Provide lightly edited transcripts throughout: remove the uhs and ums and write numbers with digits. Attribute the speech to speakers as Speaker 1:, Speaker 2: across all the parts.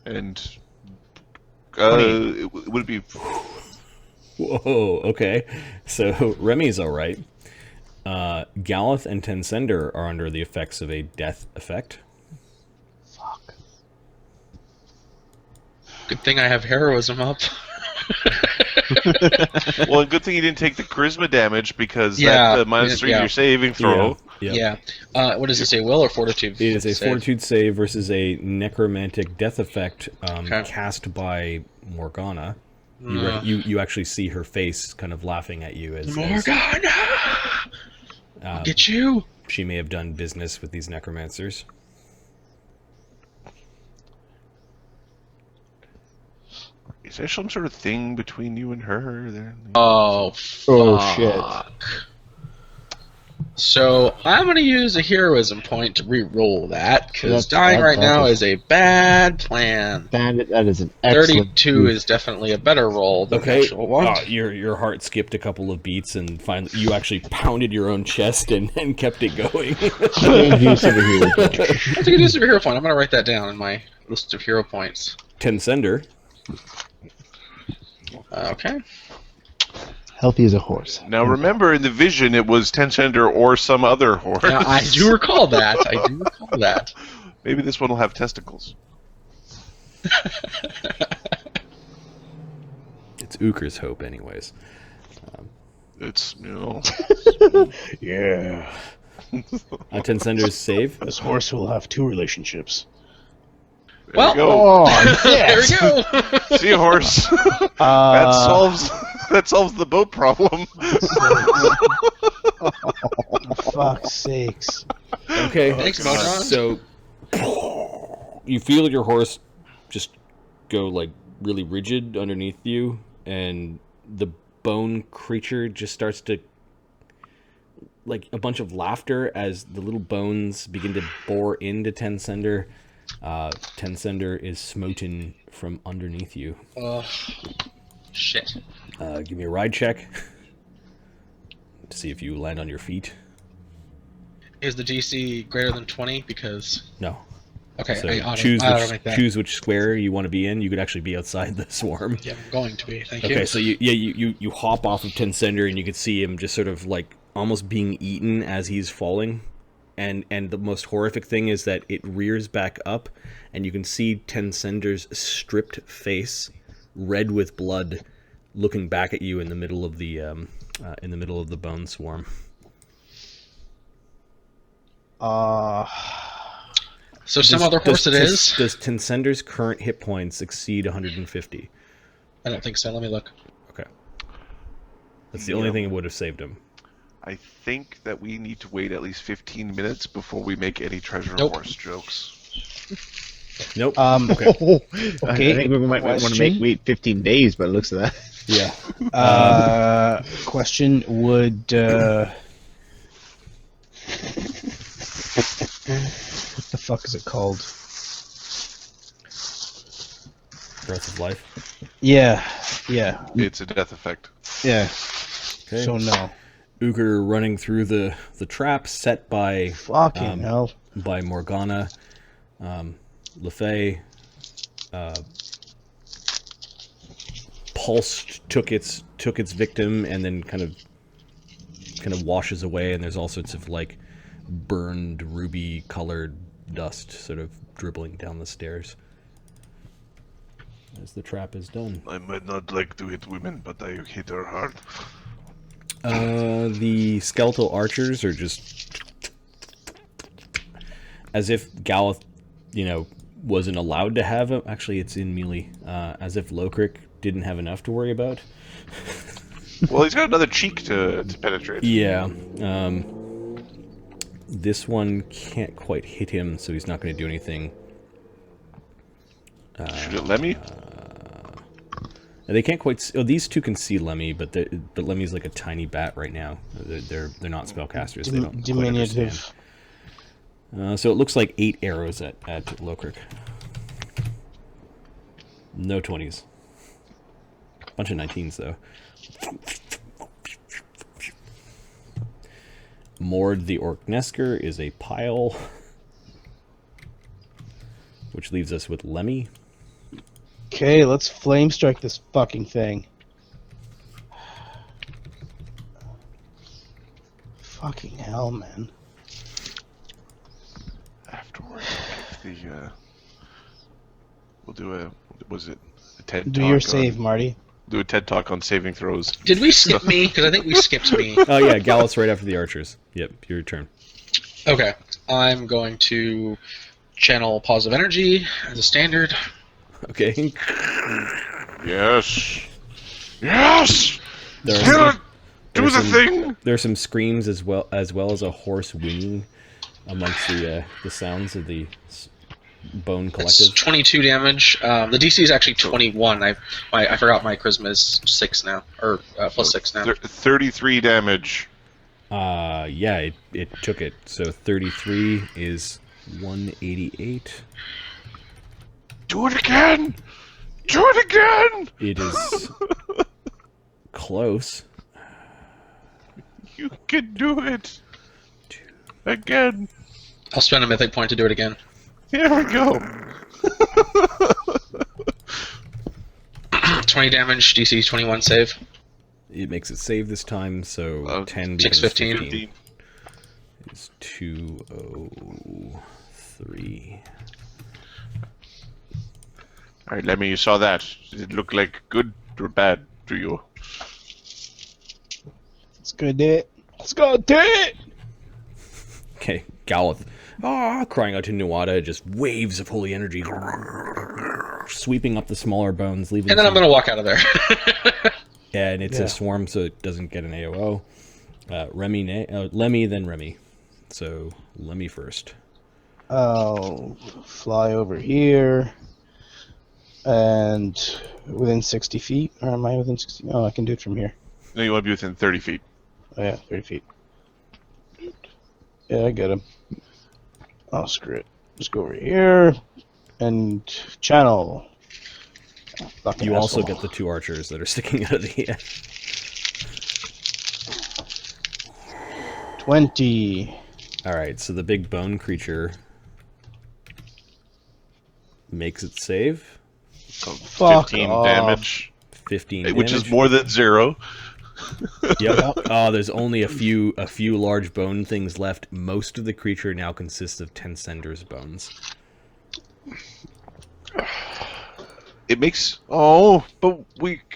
Speaker 1: And it would be...
Speaker 2: Whoa, okay. So Remy's alright. Galeth and Tensender are under the effects of a death effect.
Speaker 3: Fuck.
Speaker 4: Good thing I have heroism up.
Speaker 1: Well, good thing you didn't take the charisma damage because
Speaker 4: Yeah,
Speaker 1: that -3
Speaker 4: yeah.
Speaker 1: your saving throw.
Speaker 2: Yeah.
Speaker 4: What does it say? Will or fortitude?
Speaker 2: It is a
Speaker 4: save?
Speaker 2: fortitude save versus a necromantic death effect
Speaker 4: Okay.
Speaker 2: cast by Morgana. You actually see her face kind of laughing at you as
Speaker 4: Morgana! I'll get you!
Speaker 2: she may have done business with these necromancers.
Speaker 1: Is there some sort of thing between you and her? There?
Speaker 4: Oh,
Speaker 3: shit.
Speaker 4: fuck. So, I'm going to use a heroism point to re-roll that, because dying right now is a bad plan.
Speaker 3: That is an excellent
Speaker 4: 32
Speaker 3: move.
Speaker 4: is definitely a better roll than the
Speaker 2: Okay,
Speaker 4: actual one.
Speaker 2: your heart skipped a couple of beats, and finally you actually pounded your own chest and kept it going.
Speaker 3: Use of a hero point.
Speaker 4: I think it is a hero point. I'm going to write that down in my list of hero points.
Speaker 2: Tensender.
Speaker 4: Okay.
Speaker 3: Healthy as a horse.
Speaker 1: Now remember, in the vision, it was Tensender or some other horse.
Speaker 4: Now, I do recall that.
Speaker 1: Maybe this one will have testicles.
Speaker 2: It's Ukher's hope, anyways.
Speaker 1: It's,
Speaker 3: Yeah.
Speaker 2: Tensender's save.
Speaker 5: This horse will have 2 relationships.
Speaker 1: There you go.
Speaker 3: Oh,
Speaker 4: There
Speaker 3: yes.
Speaker 4: we go.
Speaker 1: See a horse. That solves the boat problem.
Speaker 3: Fuck's sakes.
Speaker 2: Okay.
Speaker 4: Thanks, Modron.
Speaker 2: So you feel your horse just go like really rigid underneath you, and the bone creature just starts to like a bunch of laughter as the little bones begin to bore into Tensender. Tensender is smoten from underneath you.
Speaker 4: Shit.
Speaker 2: Give me a ride check to see if you land on your feet.
Speaker 4: Is the DC greater than 20? Because...
Speaker 2: No.
Speaker 4: Okay,
Speaker 2: So
Speaker 4: I
Speaker 2: choose which square you want to be in. You could actually be outside the swarm.
Speaker 4: Yeah, I'm going to be. Thank you.
Speaker 2: Okay, so you hop off of Tensender and you can see him just sort of like almost being eaten as he's falling. And the most horrific thing is that it rears back up, and you can see Tensender's stripped face, red with blood, looking back at you in the middle of the bone swarm.
Speaker 4: So some other horse it is?
Speaker 2: Does Tensender's current hit points exceed 150?
Speaker 4: I don't think so. Let me look.
Speaker 2: Okay. That's the only thing that would have saved him.
Speaker 1: I think that we need to wait at least 15 minutes before we make any treasure
Speaker 4: Nope.
Speaker 1: horse jokes.
Speaker 2: Nope.
Speaker 3: Okay.
Speaker 5: I think we might want to
Speaker 3: Question?
Speaker 5: wait 15 days by the looks of that.
Speaker 2: Yeah.
Speaker 3: Question, would... what the fuck is it called?
Speaker 2: Breath of Life.
Speaker 3: Yeah.
Speaker 1: It's a death effect.
Speaker 3: Yeah.
Speaker 2: Okay.
Speaker 3: So no.
Speaker 2: Ukher running through the trap set by
Speaker 3: Fucking hell.
Speaker 2: by Morgana, LeFay, Pulse took its victim and then kind of washes away, and there's all sorts of like burned ruby colored dust sort of dribbling down the stairs as the trap is done.
Speaker 1: I might not like to hit women, but I hit her hard.
Speaker 2: The skeletal archers are just as if Galeth, wasn't allowed to have him. Actually, it's in melee. As if Lokrik didn't have enough to worry about.
Speaker 1: Well, he's got another cheek to penetrate.
Speaker 2: Yeah. This one can't quite hit him, so he's not going to do anything.
Speaker 1: Shoot at Lemmy?
Speaker 2: They can't quite. These two can see Lemmy, but Lemmy's like a tiny bat right now. They're not spellcasters. They don't quite understand.
Speaker 3: Diminutive.
Speaker 2: So it looks like 8 arrows at Lokrik. No 20s. Bunch of 19s though. Mord the Orc Nesker is a pile, which leaves us with Lemmy.
Speaker 3: Okay, let's flame strike this fucking thing. Fucking hell, man.
Speaker 1: Afterwards, we'll do a TED
Speaker 3: Do
Speaker 1: talk
Speaker 3: your save, Marty.
Speaker 1: Do a TED talk on saving throws.
Speaker 4: Did we skip me? Because I think we skipped me.
Speaker 2: Oh yeah, Gallus right after the archers. Yep, your turn.
Speaker 4: Okay, I'm going to channel positive energy as a standard.
Speaker 2: Okay.
Speaker 1: Yes. Yes.
Speaker 2: There
Speaker 1: Do
Speaker 2: are,
Speaker 1: it. Do the thing.
Speaker 2: there are some screams as well as a hoarse whinnying amongst the sounds of the bone
Speaker 4: It's
Speaker 2: collective.
Speaker 4: 22 damage. The DC is actually 21. I forgot my charisma is 6 now, or plus 6 now.
Speaker 1: 33 damage.
Speaker 2: Yeah, it took it. So 33 is 188.
Speaker 1: Do it again. Do it again.
Speaker 2: It is close.
Speaker 1: You can do it. Again.
Speaker 4: I'll spend a mythic point to do it again.
Speaker 1: Here we go.
Speaker 4: 20 damage, DC 21 save.
Speaker 2: It makes it save this time, so 10
Speaker 4: 6,
Speaker 2: becomes
Speaker 4: 15.
Speaker 2: Is 203.
Speaker 1: All right, Lemmy, you saw that. Did it look like good or bad to you?
Speaker 3: Let's go do it. Let's go do it!
Speaker 2: Okay, Galith, crying out to Nuada, just waves of holy energy, sweeping up the smaller bones, leaving.
Speaker 4: And then I'm going to walk out of there.
Speaker 2: And it's a swarm, so it doesn't get an AOO. Lemmy, then Remy. So Lemmy first.
Speaker 3: I'll fly over here. And within 60 feet? Or am I within 60? Oh, I can do it from here.
Speaker 1: No, you want to be within 30 feet.
Speaker 3: Oh, yeah, 30 feet. Yeah, I get him. Oh, screw it. Just go over here and channel. Oh, fucking
Speaker 2: You also
Speaker 3: asshole.
Speaker 2: get the 2 archers that are sticking out of the end.
Speaker 3: 20.
Speaker 2: Alright, so the big bone creature makes its save.
Speaker 1: So
Speaker 3: Fuck
Speaker 1: 15
Speaker 3: off.
Speaker 1: damage,
Speaker 2: 15
Speaker 1: which
Speaker 2: damage.
Speaker 1: is more than 0.
Speaker 2: Yep. Oh, there's only a few large bone things left. Most of the creature now consists of Tensender's bones.
Speaker 1: It makes but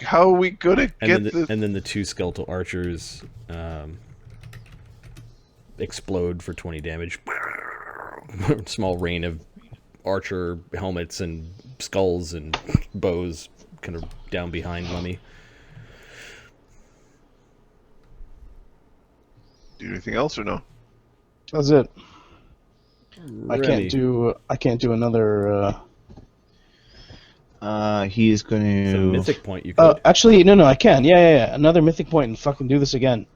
Speaker 1: how are we gonna get this?
Speaker 2: And then the 2 skeletal archers explode for 20 damage. Small rain of archer helmets and skulls and bows kind of down behind Lemmy.
Speaker 1: Do anything else or no?
Speaker 3: That's it. I
Speaker 2: Remy.
Speaker 3: can't do another.
Speaker 5: He's going
Speaker 2: It's a
Speaker 5: to.
Speaker 2: mythic point you could.
Speaker 3: Actually, no, I can. Yeah. Another mythic point and fucking do this again.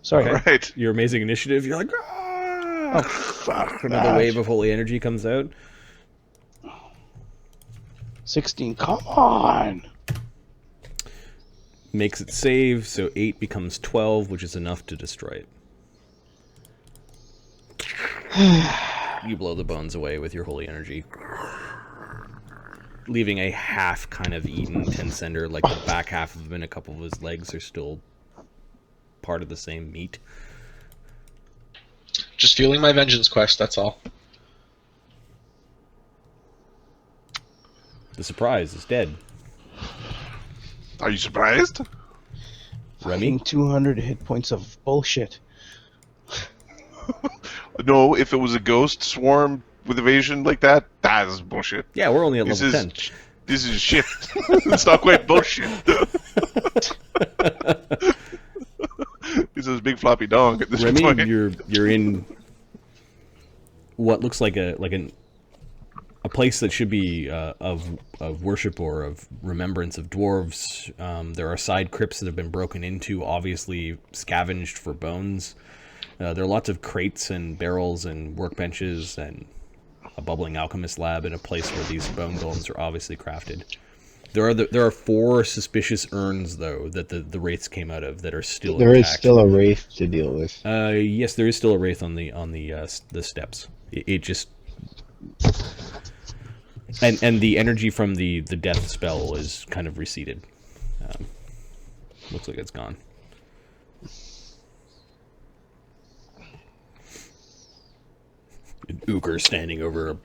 Speaker 3: Sorry.
Speaker 1: All right.
Speaker 2: Your amazing initiative, you're like,
Speaker 3: Oh, fuck.
Speaker 2: another
Speaker 3: that.
Speaker 2: wave of holy energy comes out.
Speaker 3: 16. Come on.
Speaker 2: Makes it save, so 8 becomes 12, which is enough to destroy it. You blow the bones away with your holy energy, leaving a half kind of eaten Tensender, like the back half of him and a couple of his legs are still part of the same meat.
Speaker 4: Just fueling my vengeance quest, that's all.
Speaker 2: The surprise is dead.
Speaker 1: Are you surprised?
Speaker 2: Remy?
Speaker 3: Fucking 200 hit points of bullshit.
Speaker 1: No, if it was a ghost swarm with evasion like that, that is bullshit.
Speaker 2: Yeah, we're only at
Speaker 1: This
Speaker 2: level
Speaker 1: is
Speaker 2: 10.
Speaker 1: this is shit. It's not quite bullshit. This is big floppy dong at this
Speaker 2: Remy,
Speaker 1: point.
Speaker 2: you're in what looks like a place that should be of worship or of remembrance of dwarves. There are side crypts that have been broken into, obviously scavenged for bones. There are lots of crates and barrels and workbenches and a bubbling alchemist lab in a place where these bone golems are obviously crafted. There are 4 suspicious urns though that the wraiths came out of that are still
Speaker 5: There is
Speaker 2: intact.
Speaker 5: still a wraith to deal with.
Speaker 2: Yes, there is still a wraith on the steps. It just And the energy from the death spell is kind of receded. Looks like it's gone. Ukher standing over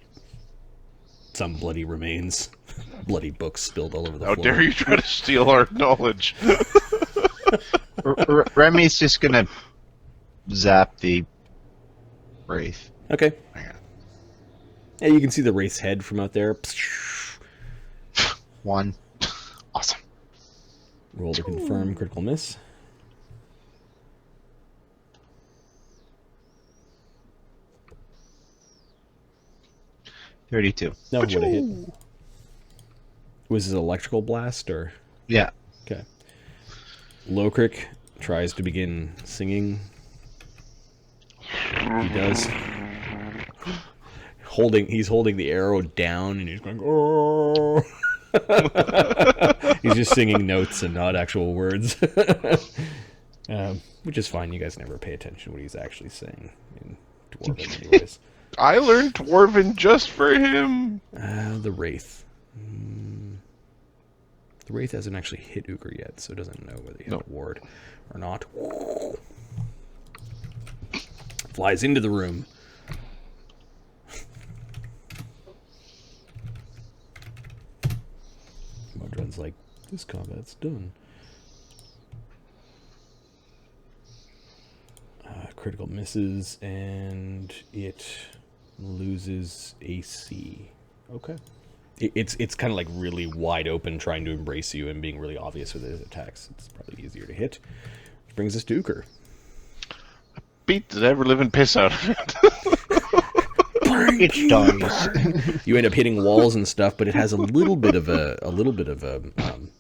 Speaker 2: some bloody remains. Bloody books spilled all over the
Speaker 1: How
Speaker 2: floor.
Speaker 1: dare you try to steal our knowledge?
Speaker 5: Remy's just gonna zap the wraith.
Speaker 2: Okay. Yeah, you can see the wraith's head from out there.
Speaker 5: 1. Awesome.
Speaker 2: Roll to confirm critical miss.
Speaker 5: $32.
Speaker 2: No, would have hit. Was this electrical blast or?
Speaker 5: Yeah.
Speaker 2: Okay. Lokrik tries to begin singing. He does. He's holding the arrow down and he's going, oh. He's just singing notes and not actual words. Which is fine. You guys never pay attention to what he's actually saying in Dwarven anyways.
Speaker 1: I learned Dwarven just for him.
Speaker 2: The Wraith. The Wraith hasn't actually hit Ukher yet, so it doesn't know whether he has a ward or not. Flies into the room. Modron's like, this combat's done. Critical misses, and it loses AC. Okay. It's kind of like really wide open, trying to embrace you and being really obvious with his attacks. It's probably easier to hit. Which brings us to Ukher.
Speaker 1: Beat the ever-living piss out of it.
Speaker 5: It dies.
Speaker 2: You end up hitting walls and stuff, but it has a little bit of a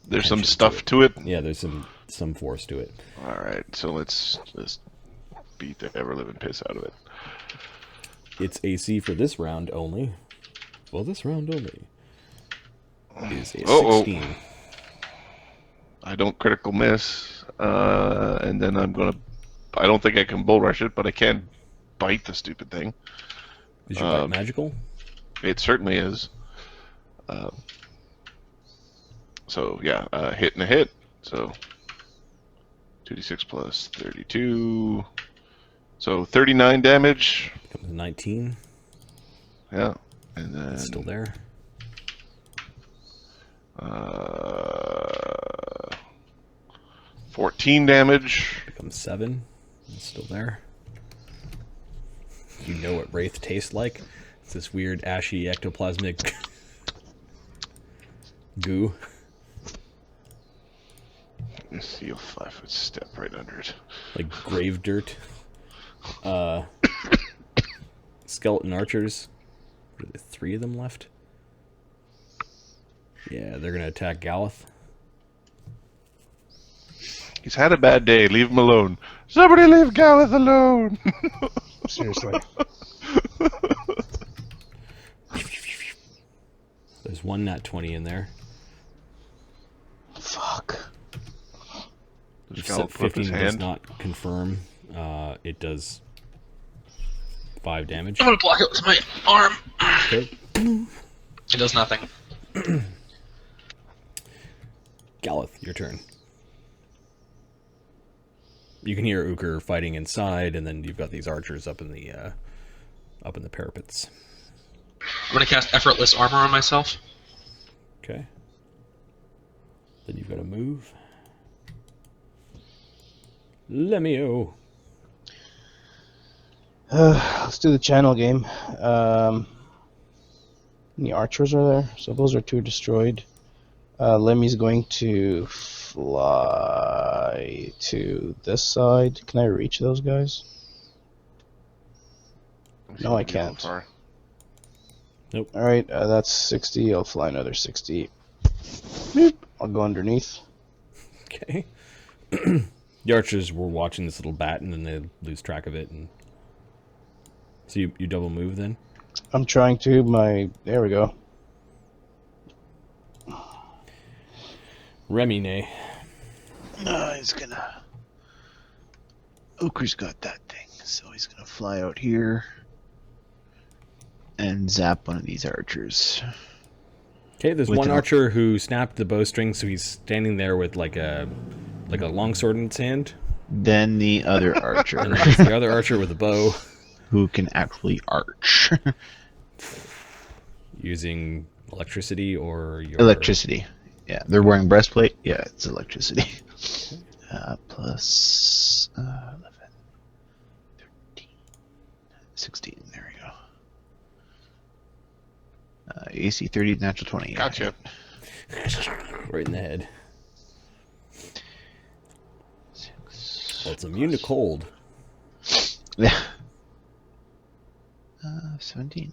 Speaker 1: There's some
Speaker 2: tension
Speaker 1: stuff to it.
Speaker 2: Yeah, there's some force to it.
Speaker 1: All right, so let's beat the ever-living piss out of it.
Speaker 2: Its AC for this round only. Well, this round only is a 16.
Speaker 1: I don't critical miss, and then I don't think I can bull rush it, but I can bite the stupid thing.
Speaker 2: Is your bite magical?
Speaker 1: It certainly is. So yeah, hit and a hit. So 2d6 plus 32. So 39 damage.
Speaker 2: Becomes 19.
Speaker 1: Yeah, and then
Speaker 2: It's still there.
Speaker 1: 14 damage.
Speaker 2: Becomes 7. It's still there. You know what Wraith tastes like? It's this weird ashy ectoplasmic goo.
Speaker 1: You see a 5-foot step right under it.
Speaker 2: Like grave dirt. Skeleton archers. What are there, 3 of them left? Yeah, they're gonna attack Galeth.
Speaker 1: He's had a bad day. Leave him alone. Somebody leave Galeth alone.
Speaker 3: Seriously.
Speaker 2: There's one nat 20 in there.
Speaker 3: Fuck.
Speaker 1: Does
Speaker 2: If
Speaker 1: Galeth put up
Speaker 2: 15
Speaker 1: his
Speaker 2: does
Speaker 1: hand?
Speaker 2: not confirm, it does 5 damage.
Speaker 4: I'm gonna block it with my arm.
Speaker 2: Okay.
Speaker 4: It does nothing.
Speaker 2: Galeth, your turn. You can hear Ukher fighting inside, and then you've got these archers up in the parapets.
Speaker 4: I'm gonna cast Effortless Armor on myself.
Speaker 2: Okay. Then you've got to move. Lemmy-O.
Speaker 3: Let's do the channel game. The archers are there, so those are 2 destroyed. Lemmy's going to fly to this side. Can I reach those guys? No, I can't.
Speaker 2: Nope.
Speaker 3: Alright, that's 60. I'll fly another 60. Boop. I'll go underneath.
Speaker 2: Okay. The archers were watching this little bat, and then they lose track of it, and so you double move then.
Speaker 3: I'm trying to. There we go.
Speaker 2: Remmy-Nae.
Speaker 5: No, he's gonna... Ukher's got that thing, so he's gonna fly out here and zap one of these archers.
Speaker 2: Okay, there's
Speaker 6: With
Speaker 2: one
Speaker 6: an-
Speaker 2: archer who snapped the bowstring, so he's standing there with like a longsword in his hand.
Speaker 6: Then the other
Speaker 2: And
Speaker 6: archer,
Speaker 2: then there's the other archer with a bow,
Speaker 6: who can actually arch.
Speaker 2: using electricity or your...
Speaker 6: Electricity. Yeah, they're wearing breastplate. Yeah, it's electricity. Plus 11, 13, 16. There we go. AC 30, natural 20.
Speaker 1: Gotcha.
Speaker 2: Right in the head.
Speaker 6: Six.
Speaker 2: Well, it's immune to cold.
Speaker 6: Yeah. 17.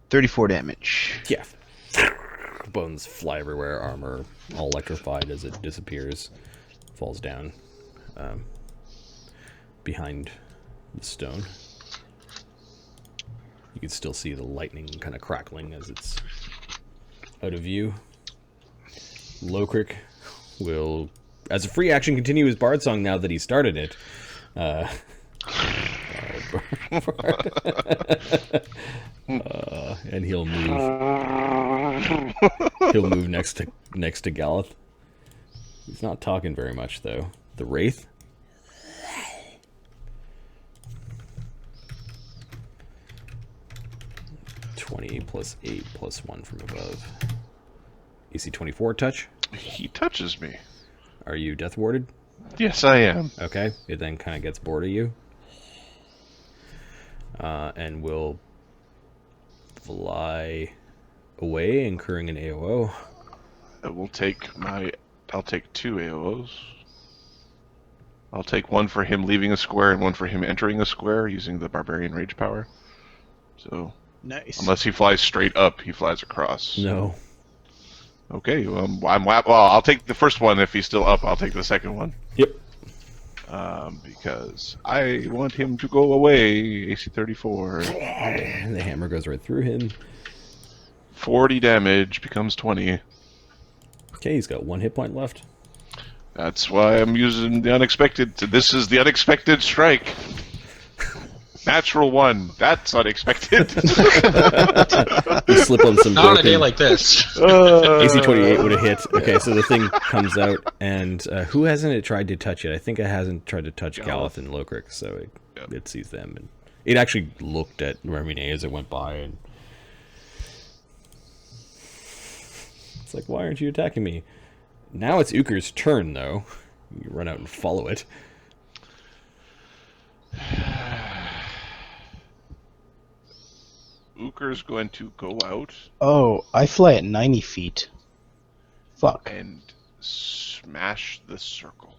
Speaker 6: 34 damage.
Speaker 2: Yeah. Bones fly everywhere, armor all electrified as it disappears, falls down behind the stone. You can still see the lightning kind of crackling as it's out of view. Lokrik will, as a free action, continue his bard song now that he started it. And he'll move. He'll move next to Galeth. He's not talking very much though. The Wraith. (20 + 8 + 1 from above). AC 24 touch.
Speaker 1: He touches me.
Speaker 2: Are you death warded?
Speaker 1: Yes, I am.
Speaker 2: Okay. It then kind of gets bored of you. And will fly away, incurring an AOO.
Speaker 1: I'll take 2 AOs. I'll take one for him leaving a square and one for him entering a square using the barbarian rage power. So
Speaker 3: Nice.
Speaker 1: unless he flies straight up, he flies across.
Speaker 2: No.
Speaker 1: Okay, I'll take the first one. If he's still up, I'll take the second one.
Speaker 2: Yep.
Speaker 1: Because I want him to go away. AC 34.
Speaker 2: And the hammer goes right through him.
Speaker 1: 40 damage becomes 20.
Speaker 2: Okay, he's got 1 hit point left.
Speaker 1: That's why I'm using the unexpected. This is the unexpected strike. Natural 1. That's unexpected.
Speaker 2: You slip on some
Speaker 4: Not on a day
Speaker 2: broken...
Speaker 4: like this.
Speaker 2: AC 28 would have hit. Okay, so the thing comes out, and who hasn't it tried to touch it? I think it hasn't tried to touch Galeth and Lokrik, so it sees them. And it actually looked at Remmy-Nae as it went by, and it's like, why aren't you attacking me? Now it's Ukher's turn, though. You run out and follow it.
Speaker 1: Ukher's going to go out
Speaker 3: Oh, I fly at 90 feet. Fuck.
Speaker 1: and smash the circle.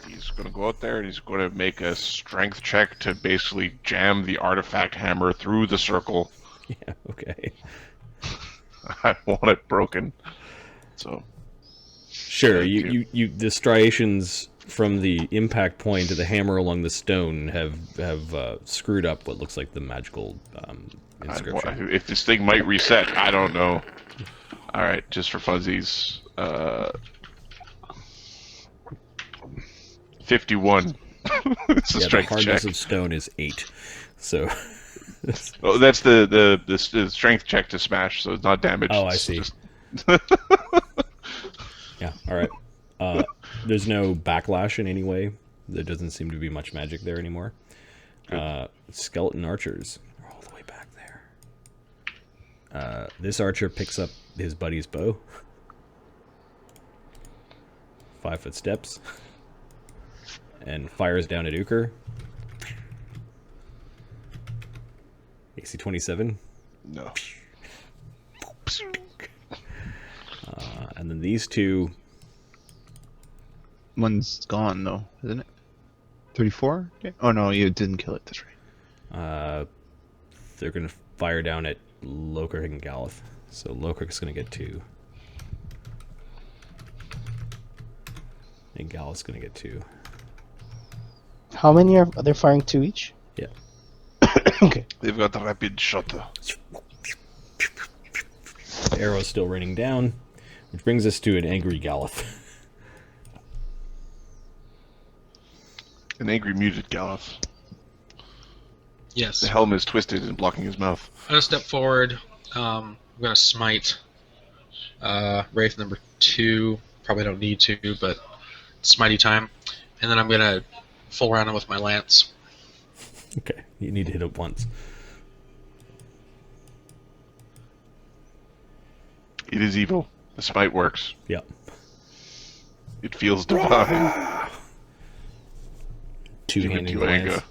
Speaker 1: He's going to go out there and he's going to make a strength check to basically jam the artifact hammer through the circle.
Speaker 2: Yeah, okay.
Speaker 1: I want it broken. So
Speaker 2: Sure,
Speaker 1: Thank
Speaker 2: you the striations from the impact point to the hammer along the stone have screwed up what looks like the magical inscription.
Speaker 1: if this thing might reset, I don't know. All right, just for fuzzies, 51. It's a
Speaker 2: Yeah, the
Speaker 1: strength
Speaker 2: hardness
Speaker 1: check.
Speaker 2: of stone is 8. So
Speaker 1: Oh, that's the strength check to smash, so it's not damage.
Speaker 2: Oh, I
Speaker 1: It's
Speaker 2: see.
Speaker 1: just-
Speaker 2: yeah, all right. There's no backlash in any way. There doesn't seem to be much magic there anymore. Skeleton archers are all the way back there. This archer picks up his buddy's bow. 5-foot steps. And fires down at Ukher. AC 27.
Speaker 1: No.
Speaker 2: And then these two...
Speaker 6: One's gone though, isn't it? 34? Okay. Oh no, you didn't kill it. That's right.
Speaker 2: They're going to fire down at Lokrik and Galeth. So Lokrik's going to get 2. And Galeth's going to get 2.
Speaker 3: How many are they firing 2 each?
Speaker 2: Yeah.
Speaker 3: Okay.
Speaker 1: They've got the rapid shot.
Speaker 2: The arrow's still raining down, which brings us to an angry Galeth.
Speaker 1: An angry muted Galeth.
Speaker 4: Yes.
Speaker 1: The helm is twisted and blocking his mouth.
Speaker 4: I'm gonna step forward. I'm gonna smite Wraith number 2. Probably don't need to, but smitey time. And then I'm gonna full round him with my lance.
Speaker 2: Okay, you need to hit it once.
Speaker 1: It is evil. The smite works.
Speaker 2: Yeah.
Speaker 1: It feels divine.
Speaker 2: Two-handing the
Speaker 1: Duanga.
Speaker 2: lance.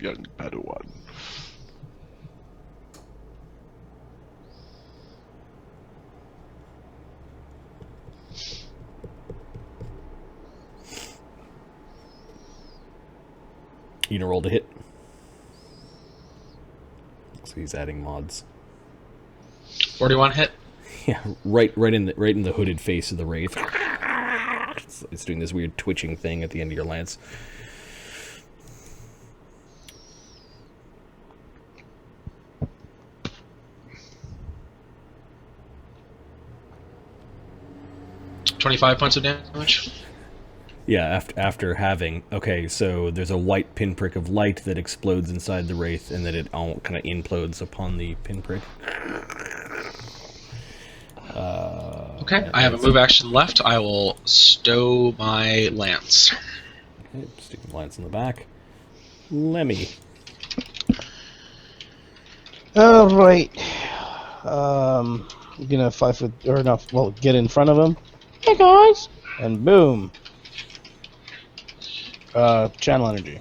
Speaker 1: Young Padawan.
Speaker 2: You gonna roll to hit? So he's adding mods.
Speaker 4: 41 hit.
Speaker 2: Yeah, right in the hooded face of the wraith. It's doing this weird twitching thing at the end of your lance.
Speaker 4: $25 points of damage.
Speaker 2: Yeah, after having... Okay, so there's a white pinprick of light that explodes inside the wraith, and then it all kind of implodes upon the pinprick.
Speaker 4: Okay, I have a move action left. I will stow my lance.
Speaker 2: Okay, stick the lance in the back. Lemmy.
Speaker 3: Alright. I'm gonna 5 foot, or no, well, get in front of him. Hey guys! And boom. Channel energy.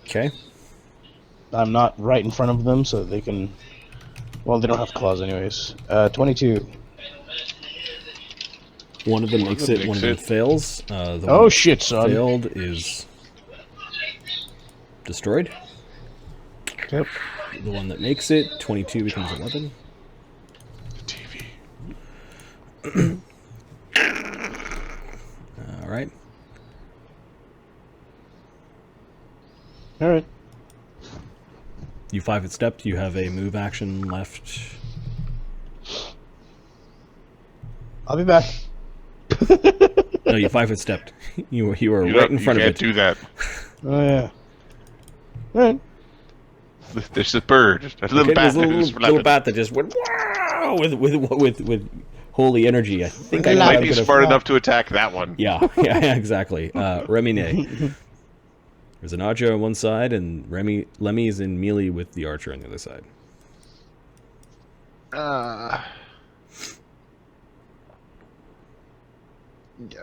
Speaker 2: Okay.
Speaker 3: I'm not right in front of them, so they can... Well, they don't have claws anyways. 22.
Speaker 2: One of them makes it, one of them fails. The
Speaker 3: Oh
Speaker 2: one
Speaker 3: shit, son.
Speaker 2: failed is destroyed.
Speaker 3: Yep.
Speaker 2: The one that makes it, 22, becomes 11.
Speaker 1: The TV.
Speaker 2: Alright.
Speaker 3: Alright.
Speaker 2: You 5 foot stepped, you have a move action left.
Speaker 3: I'll be back.
Speaker 2: No, you 5 foot stepped. You were
Speaker 1: You
Speaker 2: right
Speaker 1: don't-
Speaker 2: in front
Speaker 1: you
Speaker 2: of
Speaker 1: can't
Speaker 2: it.
Speaker 1: do that.
Speaker 3: Oh yeah. Alright.
Speaker 1: There's a bird. A little
Speaker 2: Okay,
Speaker 1: bat.
Speaker 2: there's a
Speaker 1: that is
Speaker 2: little bat that just went wow with holy energy. I think I
Speaker 1: It
Speaker 2: know
Speaker 1: might
Speaker 2: I'm
Speaker 1: be
Speaker 2: gonna-
Speaker 1: smart enough to attack that one.
Speaker 2: Yeah, yeah, exactly. Remmy-Nae. There's an archer on one side, and Lemmy is in melee with the archer on the other side.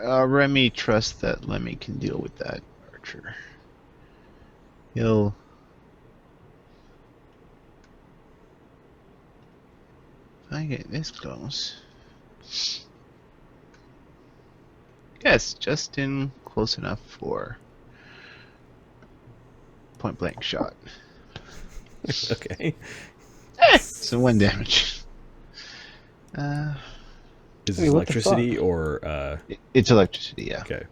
Speaker 6: Remy trusts that Lemmy can deal with that archer. He'll... If I get this close... Yes, just in close enough for point blank shot.
Speaker 2: Okay.
Speaker 6: So 1 damage.
Speaker 2: Is this
Speaker 3: Hey, what the
Speaker 2: electricity or
Speaker 6: It's electricity, yeah.
Speaker 2: okay?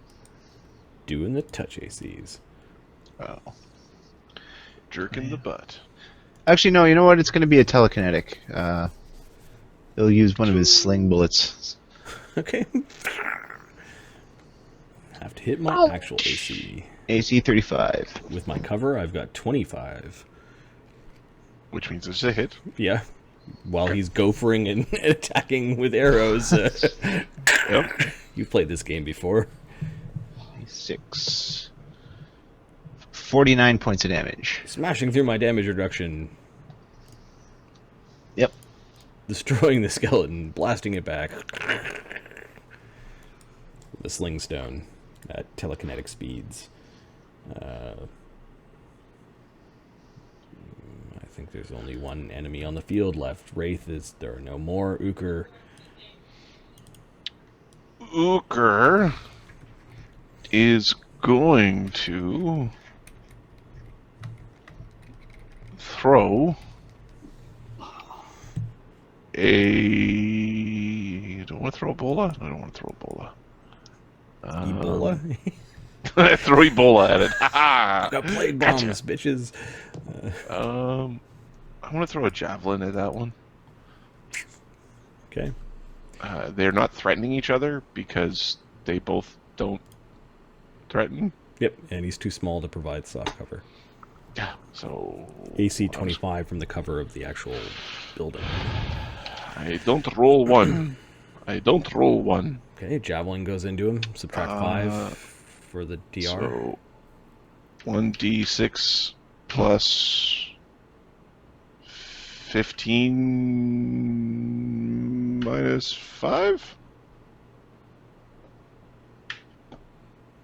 Speaker 2: Doing the touch ACs.
Speaker 6: Oh.
Speaker 1: Jerk in the butt.
Speaker 6: Actually, no. You know what? It's going to be a telekinetic. He'll use one of his sling bullets.
Speaker 2: Okay. Have to hit my actual AC.
Speaker 6: AC 35.
Speaker 2: With my cover, I've got 25.
Speaker 1: Which means it's a hit.
Speaker 2: Yeah. While he's gophering and attacking with arrows.
Speaker 1: Yep.
Speaker 2: You've played this game before.
Speaker 6: 6. 49 points of damage.
Speaker 2: Smashing through my damage reduction.
Speaker 6: Yep.
Speaker 2: Destroying the skeleton, blasting it back. The sling stone at telekinetic speeds. I think there's only one enemy on the field left. Wraith is there are no more. Ukher.
Speaker 1: Ukher is going to throw a... Do I want to throw Ebola? I don't want to throw Ebola.
Speaker 2: Ebola?
Speaker 1: Throw Ebola at it. Ha
Speaker 2: Got blade bombs, bitches.
Speaker 1: I want to throw a javelin at that one.
Speaker 2: Okay.
Speaker 1: They're not threatening each other because they both don't threaten.
Speaker 2: Yep, and he's too small to provide soft cover.
Speaker 1: Yeah. So
Speaker 2: AC 25 from the cover of the actual building.
Speaker 1: I don't roll one. I don't roll one.
Speaker 2: Okay, javelin goes into him. Subtract 5 for the DR.
Speaker 1: So 1d6 plus 15 minus 5?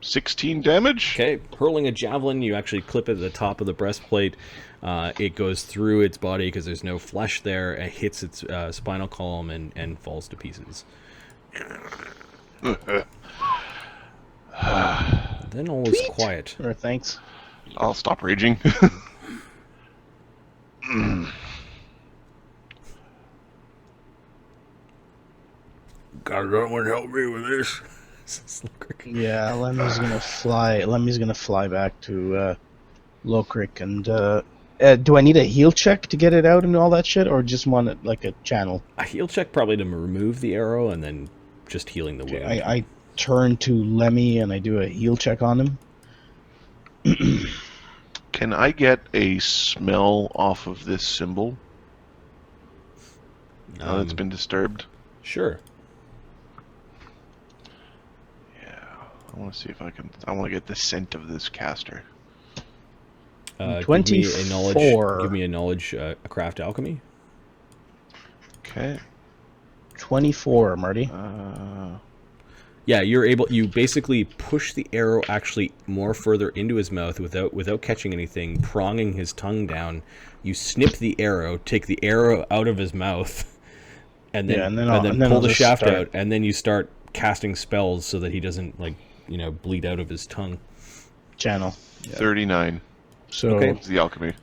Speaker 1: 16 damage?
Speaker 2: Okay, hurling a javelin, you actually clip it at the top of the breastplate. It goes through its body because there's no flesh there. It hits its spinal column and falls to pieces. Then all is quiet.
Speaker 3: Or thanks.
Speaker 1: I'll stop raging.
Speaker 2: Gargantuan, help me with this.
Speaker 3: Yeah, Lemmy's gonna fly. Lemmy's gonna fly back to Lokrik, and do I need a heal check to get it out and all that shit, or just want it like a channel?
Speaker 2: A heal check probably to remove the arrow, and then just healing the wound.
Speaker 3: I turn to Lemmy and I do a heal check on him.
Speaker 1: Can I get a smell off of this symbol? Now that it's been disturbed?
Speaker 2: Sure.
Speaker 1: Yeah. I want to see if I can... I want to get the scent of this caster.
Speaker 2: Give me a knowledge.
Speaker 3: 24.
Speaker 2: Give me a knowledge. A craft alchemy.
Speaker 1: Okay.
Speaker 3: 24, Marty.
Speaker 2: Yeah, you're able. You basically push the arrow actually more further into his mouth without catching anything, pronging his tongue down. You snip the arrow, take the arrow out of his mouth, and then pull the shaft out, and then you start casting spells so that he doesn't bleed out of his tongue.
Speaker 3: Channel.
Speaker 1: 39.
Speaker 3: So
Speaker 2: Okay.
Speaker 1: It's the alchemy.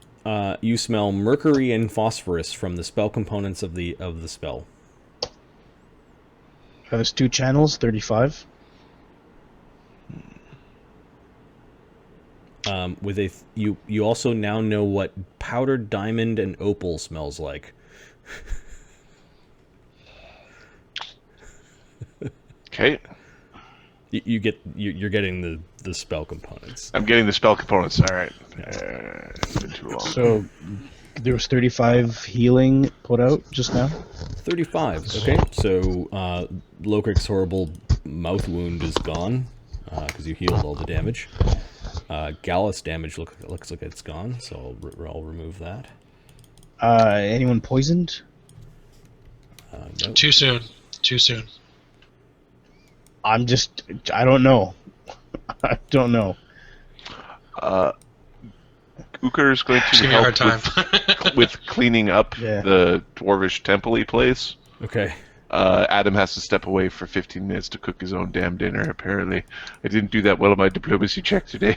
Speaker 2: You smell mercury and phosphorus from the spell components of the spell.
Speaker 3: there's 2 channels, 35.
Speaker 2: You also now know what powdered diamond and opal smells like.
Speaker 1: Okay.
Speaker 2: You're getting the spell components.
Speaker 1: I'm getting the spell components. All right. It's been too long.
Speaker 3: So there was 35 healing put out just now.
Speaker 2: 35. Okay, so Lokrik's horrible mouth wound is gone because you healed all the damage. Gallus damage looks like it's gone, so I'll remove that.
Speaker 3: Anyone poisoned?
Speaker 2: No.
Speaker 4: Too soon. Too soon.
Speaker 3: I don't know. I don't know.
Speaker 1: Ukher is going to
Speaker 4: Just give me a hard time.
Speaker 1: help with cleaning up
Speaker 3: Yeah.
Speaker 1: the dwarvish temple-y place.
Speaker 2: Okay.
Speaker 1: Adam has to step away for 15 minutes to cook his own damn dinner, apparently. I didn't do that well on my diplomacy check today.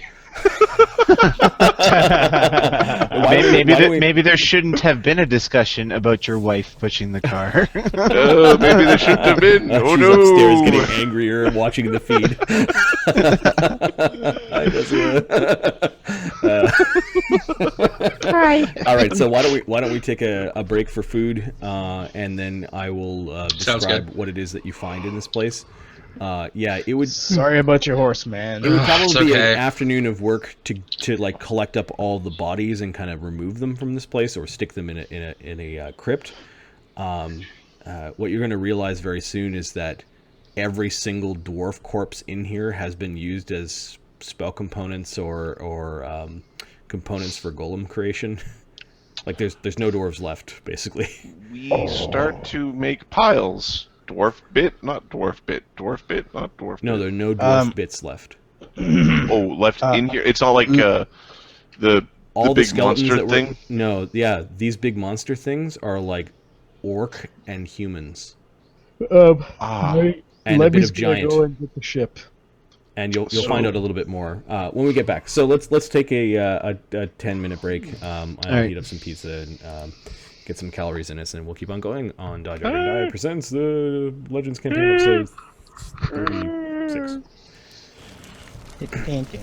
Speaker 6: Maybe there shouldn't have been a discussion about your wife pushing the car.
Speaker 1: Oh, maybe there shouldn't have been. Oh,
Speaker 2: She's
Speaker 1: no.
Speaker 2: upstairs getting angrier watching the feed. All right, so why don't we take a break for food, and then I will describe what it is that you find in this place. It would.
Speaker 3: Sorry about your horse, man.
Speaker 2: It would probably be
Speaker 4: okay.
Speaker 2: an afternoon of work to like collect up all the bodies and kind of remove them from this place or stick them in a crypt. What you're going to realize very soon is that every single dwarf corpse in here has been used as spell components or components for golem creation. Like there's no dwarves left, basically.
Speaker 1: We start to make piles. Dwarf bit, not dwarf bit. Dwarf bit, not dwarf bit.
Speaker 2: No, there are no dwarf bits left.
Speaker 1: Oh, left in here? It's not like the big monster thing?
Speaker 2: These big monster things are like orc and humans.
Speaker 3: And
Speaker 2: a bit of giant.
Speaker 3: Go and get the ship.
Speaker 2: And you'll find out a little bit more when we get back. So let's take a 10-minute break. I'll heat up some pizza and get some calories in us, and we'll keep on going on DieDragonDie presents the Legends campaign episode 36.
Speaker 3: Thank you.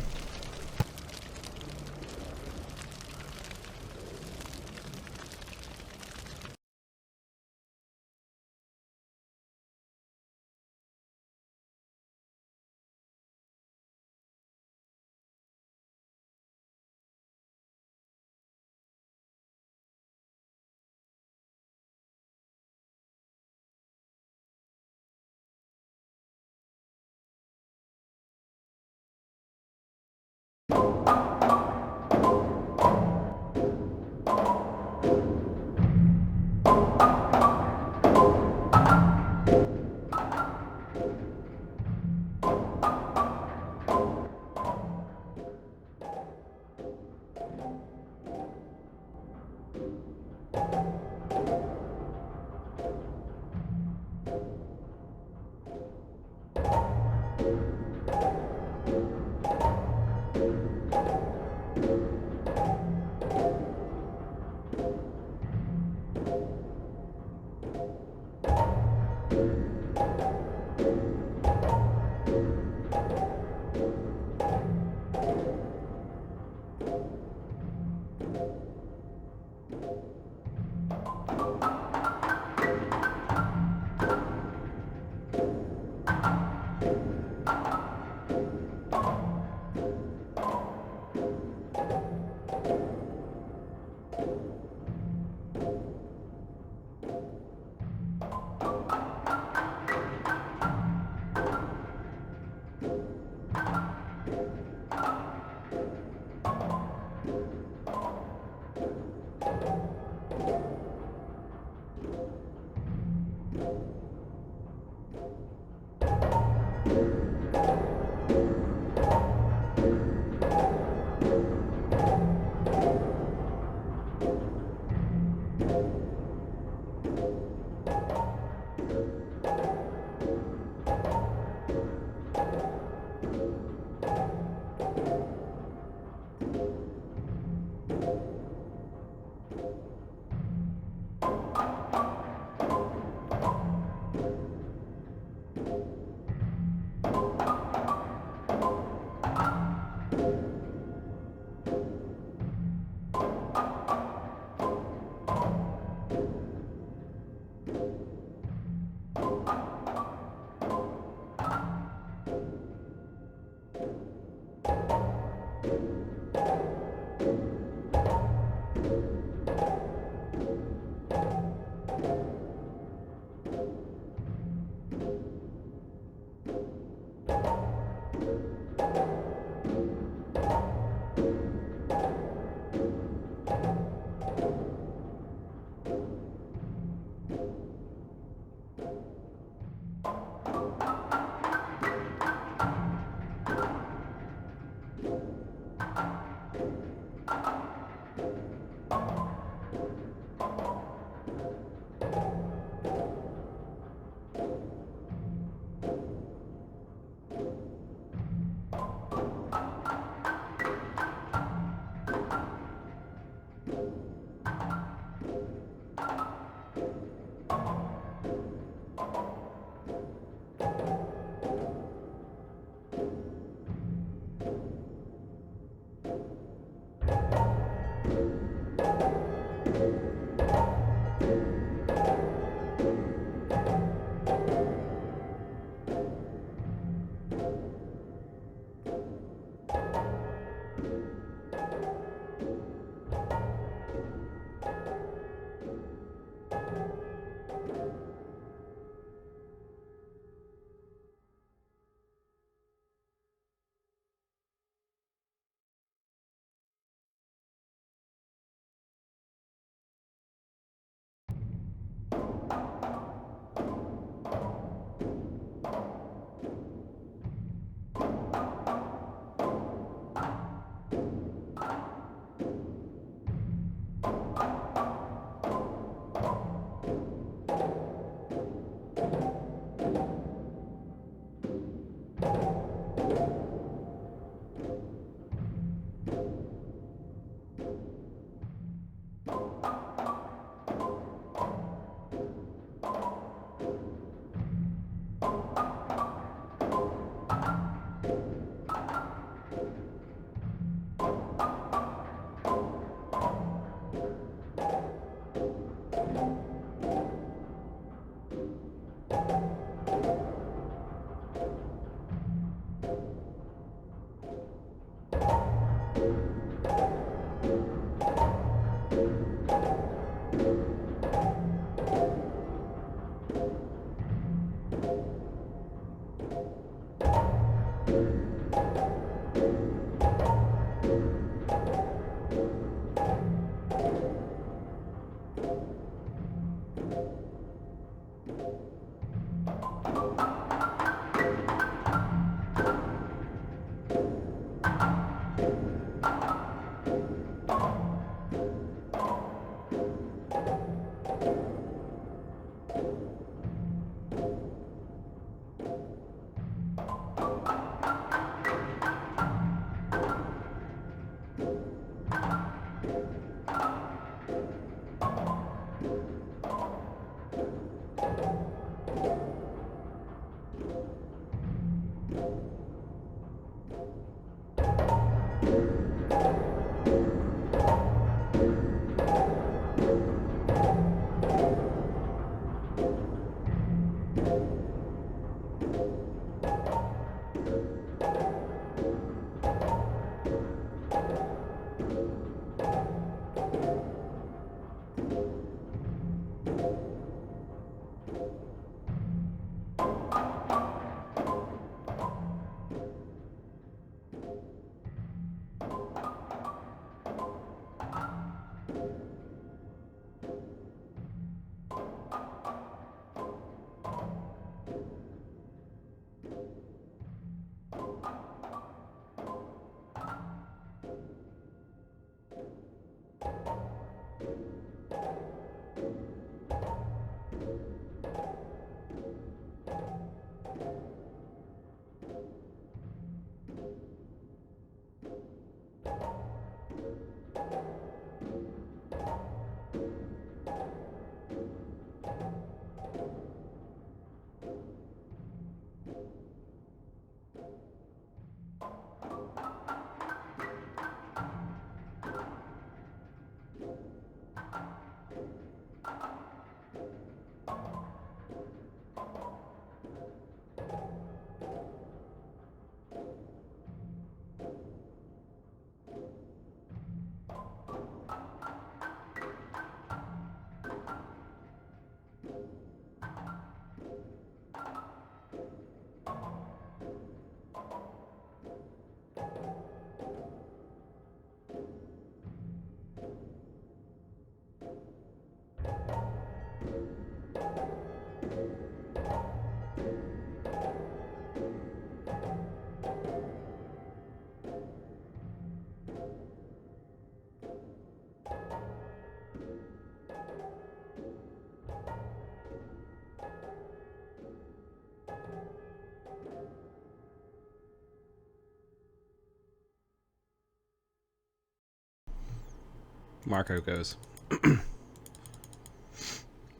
Speaker 2: Marco goes.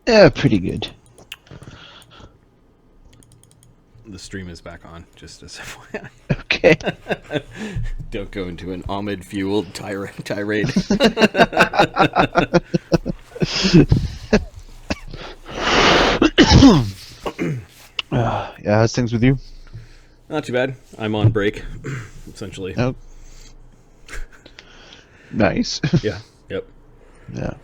Speaker 6: Yeah, pretty good.
Speaker 2: The stream is back on, just as FYI.
Speaker 6: Okay.
Speaker 2: Don't go into an Ahmed-fueled tirade.
Speaker 6: Yeah, how's things with you?
Speaker 2: Not too bad. I'm on break, essentially.
Speaker 6: Oh. Nice.
Speaker 2: Yeah. Yep.
Speaker 6: Yeah.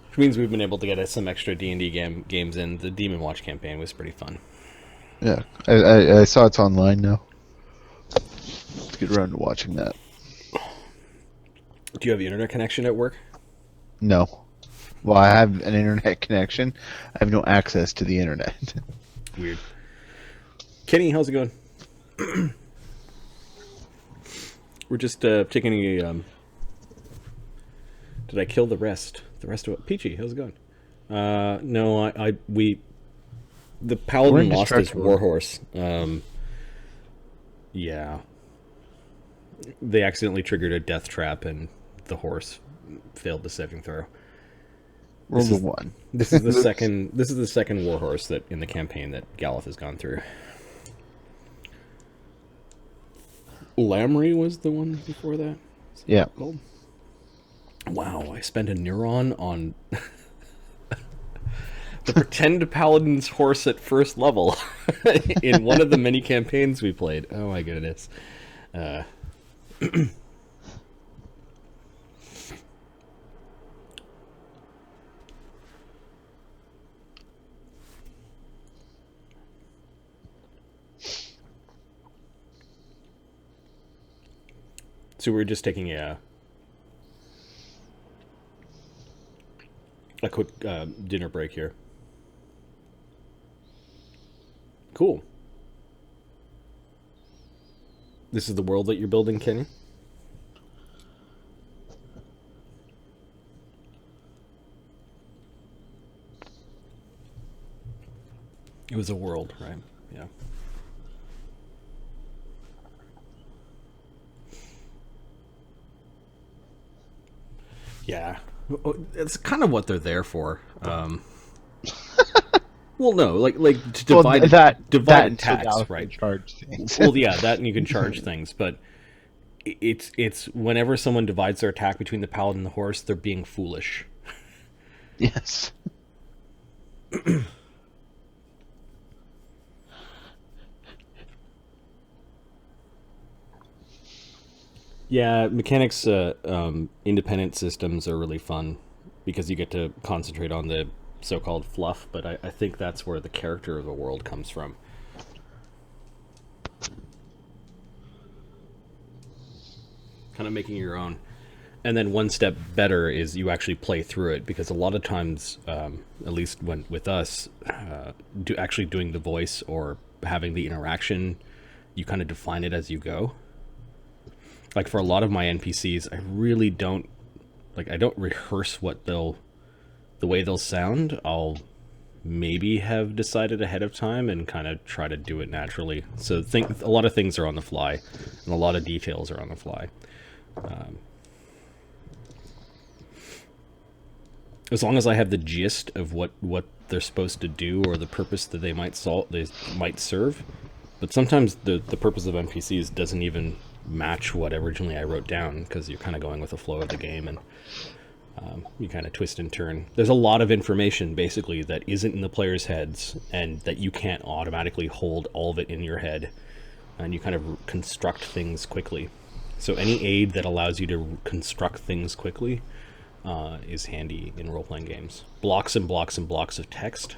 Speaker 2: Which means we've been able to get some extra D&D games in. The Demon Watch campaign was pretty fun.
Speaker 6: Yeah. I saw it's online now. Let's get around to watching that.
Speaker 2: Do you have the internet connection at work?
Speaker 6: No. Well, I have an internet connection. I have no access to the internet.
Speaker 2: Weird. Kenny, how's it going? We're just taking a... Did I kill the rest? The rest of it? Peachy, how's it going? No, the paladin lost his warhorse. Yeah. They accidentally triggered a death trap and the horse failed the saving throw.
Speaker 6: Roll the one.
Speaker 2: This is the second. This is the second warhorse that in the campaign that Galeth has gone through. Lamry was the one before that.
Speaker 6: Yeah.
Speaker 2: Called? Wow, I spent a neuron on the pretend paladin's horse at first level in one of the many campaigns we played. Oh my goodness. So we're just taking a quick dinner break here. Cool. This is the world that you're building, Kenny? It was a world, right? Yeah. Yeah. It's kind of what they're there for. Well, no, like to divide divide attacks, right?
Speaker 6: Charge things.
Speaker 2: Well, yeah, that and you can charge things, but it's whenever someone divides their attack between the paladin and the horse, they're being foolish.
Speaker 6: Yes.
Speaker 2: Yeah, mechanics, independent systems are really fun because you get to concentrate on the so-called fluff, but I think that's where the character of the world comes from. Kind of making your own. And then one step better is you actually play through it, because a lot of times, at least when with us, actually doing the voice or having the interaction, you kind of define it as you go. Like for a lot of my NPCs, I really don't I don't rehearse the way they'll sound. I'll maybe have decided ahead of time and kind of try to do it naturally. So a lot of things are on the fly, and a lot of details are on the fly. As long as I have the gist of what they're supposed to do or the purpose that they might serve. But sometimes the purpose of NPCs doesn't even match what originally I wrote down, because you're kind of going with the flow of the game, and you kind of twist and turn. There's a lot of information basically that isn't in the players' heads, and that you can't automatically hold all of it in your head, and you kind of construct things quickly. So any aid that allows you to construct things quickly is handy in role-playing games. Blocks and blocks and blocks of text.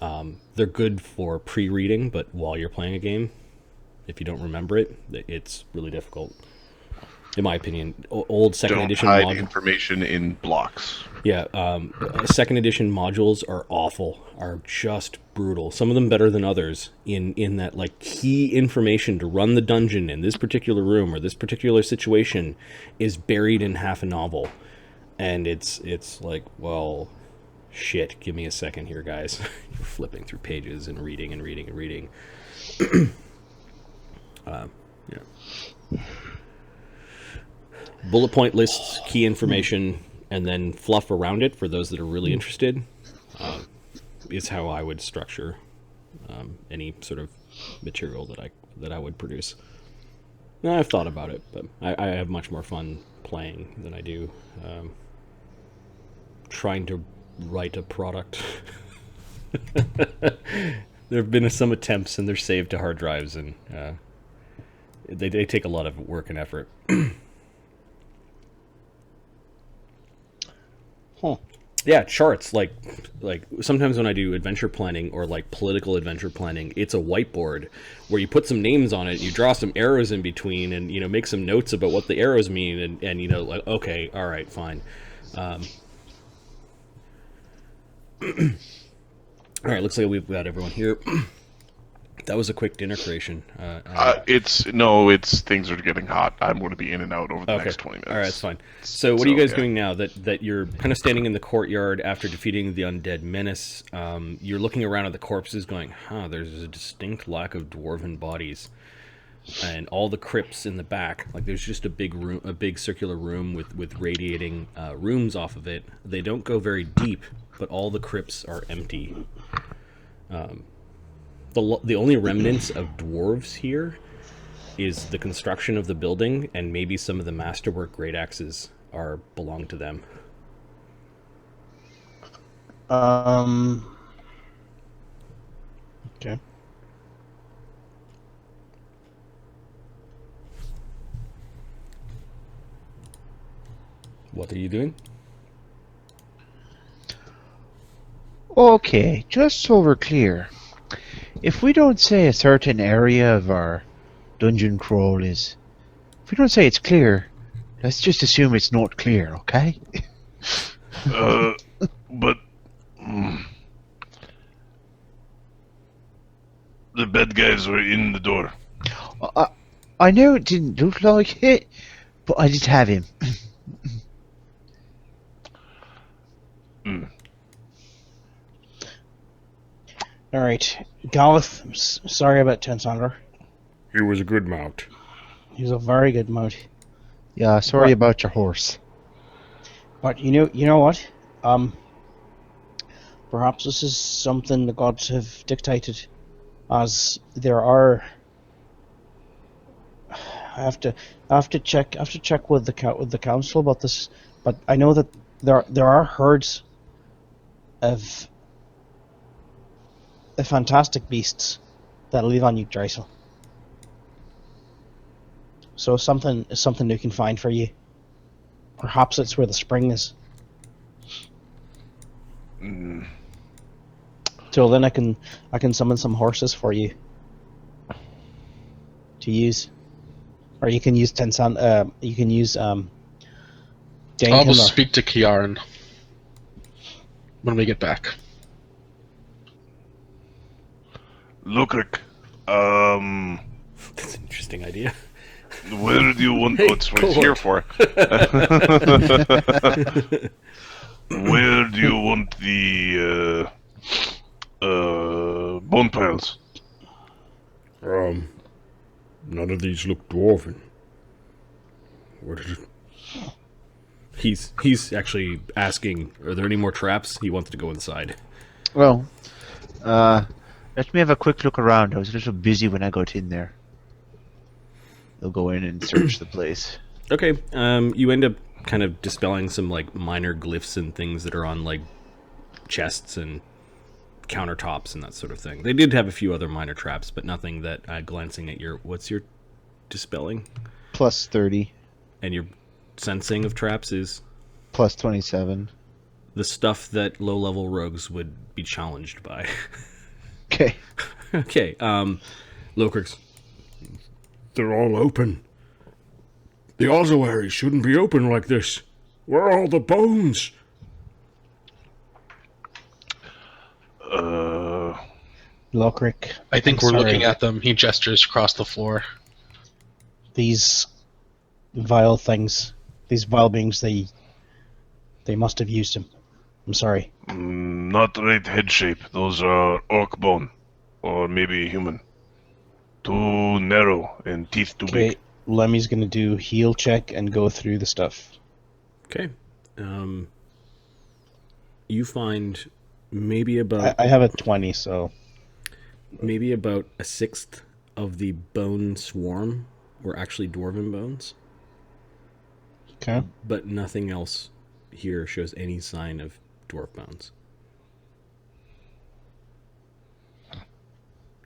Speaker 2: They're good for pre-reading, but while you're playing a game, if you don't remember it, it's really difficult. In my opinion, old second edition
Speaker 1: Don't hide information in blocks.
Speaker 2: Yeah, second edition modules are awful, are just brutal. Some of them better than others in that, like, key information to run the dungeon in this particular room or this particular situation is buried in half a novel. And it's like, well, shit, give me a second here, guys. You're flipping through pages and reading and reading and reading. Yeah. Bullet point lists, key information, and then fluff around it for those that are really interested is how I would structure any sort of material that I would produce. And I've thought about it, but I have much more fun playing than I do trying to write a product. There have been some attempts, and they're saved to hard drives, and they take a lot of work and effort.
Speaker 3: Huh.
Speaker 2: Yeah, charts. Like sometimes when I do adventure planning or like political adventure planning, it's a whiteboard where you put some names on it, you draw some arrows in between, and make some notes about what the arrows mean, and like, okay, all right, fine. All right, looks like we've got everyone here. That was a quick dinner creation.
Speaker 1: It's things are getting hot. I'm going to be in and out over the next 20 minutes.
Speaker 2: All right, that's fine. So what are you guys doing now that you're kind of standing in the courtyard after defeating the undead menace? You're looking around at the corpses going, there's a distinct lack of dwarven bodies. And all the crypts in the back, like there's just a big room, a big circular room with radiating rooms off of it. They don't go very deep, but all the crypts are empty. The only remnants of dwarves here is the construction of the building, and maybe some of the masterwork great axes belong to them.
Speaker 3: Okay.
Speaker 2: What are you doing?
Speaker 6: Okay, just so we're clear. If we don't say a certain area of our dungeon crawl if we don't say it's clear, let's just assume it's not clear, okay?
Speaker 1: But the bad guys were in the door.
Speaker 6: I know it didn't look like it, but I did have him.
Speaker 3: Alright. Galith, sorry about Tensander.
Speaker 2: He was a good mount.
Speaker 3: He was a very good mount.
Speaker 6: Yeah, sorry about your horse.
Speaker 3: But you know what? Perhaps this is something the gods have dictated, as there are. I have to check with the council about this, but I know that there are herds of fantastic beasts that live on Yggdrasil. So something new can find for you. Perhaps it's where the spring is. Till then, I can summon some horses for you to use, or you can use
Speaker 4: I'll
Speaker 3: Dankemar.
Speaker 4: speak to Kiaran when we get back.
Speaker 1: Lukrik,
Speaker 2: That's an interesting idea.
Speaker 1: where do you want...
Speaker 2: Hey,
Speaker 1: oh, it's what it's
Speaker 2: go
Speaker 1: here
Speaker 2: on.
Speaker 1: for. Where do you want the bone piles?
Speaker 2: None of these look dwarven. Where did it... He's actually asking, are there any more traps? He wants to go inside.
Speaker 6: Well, let me have a quick look around. I was a little busy when I got in there. They'll go in and search the place.
Speaker 2: Okay, you end up kind of dispelling some, like, minor glyphs and things that are on, like, chests and countertops and that sort of thing. They did have a few other minor traps, but nothing that, glancing at your... What's your dispelling?
Speaker 6: Plus 30.
Speaker 2: And your sensing of traps is...
Speaker 6: Plus 27.
Speaker 2: The stuff that low-level rogues would be challenged by.
Speaker 6: Okay.
Speaker 2: Okay, Locrix. They're all open. The ossuaries shouldn't be open like this. Where are all the bones?
Speaker 3: Lokrik.
Speaker 4: I think
Speaker 3: I'm
Speaker 4: we're
Speaker 3: sorry.
Speaker 4: looking at them. He gestures across the floor.
Speaker 3: These vile things, these vile beings, they must have used him. I'm sorry.
Speaker 1: Not right head shape. Those are orc bone. Or maybe human. Too narrow and teeth too
Speaker 3: Okay,
Speaker 1: big.
Speaker 3: Lemmy's gonna do heal check and go through the stuff.
Speaker 2: Okay. You find maybe about
Speaker 3: I have a 20, so
Speaker 2: maybe about a sixth of the bone swarm were actually dwarven bones,
Speaker 3: okay.
Speaker 2: but nothing else here shows any sign of dwarf bones.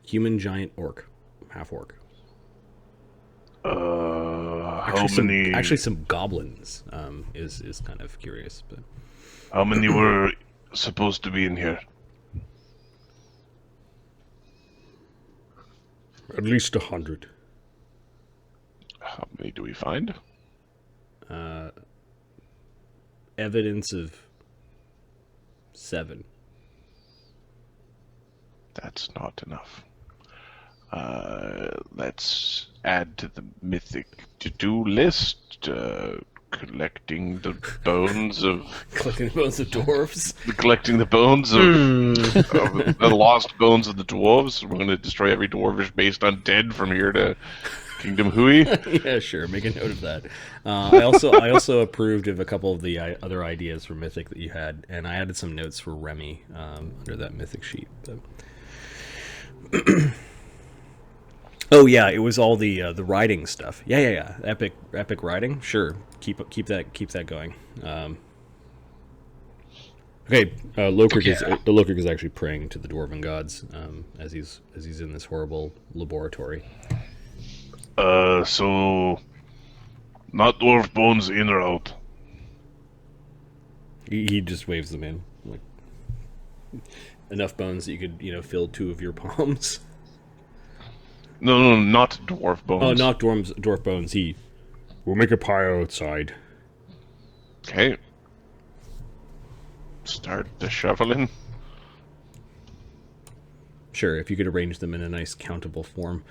Speaker 2: Human giant orc, half orc.
Speaker 1: How many?
Speaker 2: Actually, some goblins is kind of curious, but
Speaker 1: How many were supposed to be in here?
Speaker 2: at least 100.
Speaker 1: How many do we find?
Speaker 2: Evidence of 7.
Speaker 1: That's not enough. Let's add to the mythic to-do list. Collecting the bones of
Speaker 2: Collecting the bones of dwarves.
Speaker 1: collecting the bones of, of the lost bones of the dwarves. We're going to destroy every dwarvish based on dead from here to Kingdom Hui.
Speaker 2: Yeah, sure. Make a note of that. I also approved of a couple of the other ideas for Mythic that you had, and I added some notes for Remy under that Mythic sheet. But... oh yeah, it was all the riding stuff. Yeah. Epic riding. Sure. Keep that going. Okay, Lokrik is actually praying to the dwarven gods as he's in this horrible laboratory.
Speaker 1: So not dwarf bones in or out.
Speaker 2: He just waves them in, like enough bones that you could fill 2 of your palms.
Speaker 1: No, not dwarf bones.
Speaker 2: Oh, not dwarf bones. We'll make a pile outside.
Speaker 1: Okay. Start the shoveling.
Speaker 2: Sure, if you could arrange them in a nice countable form,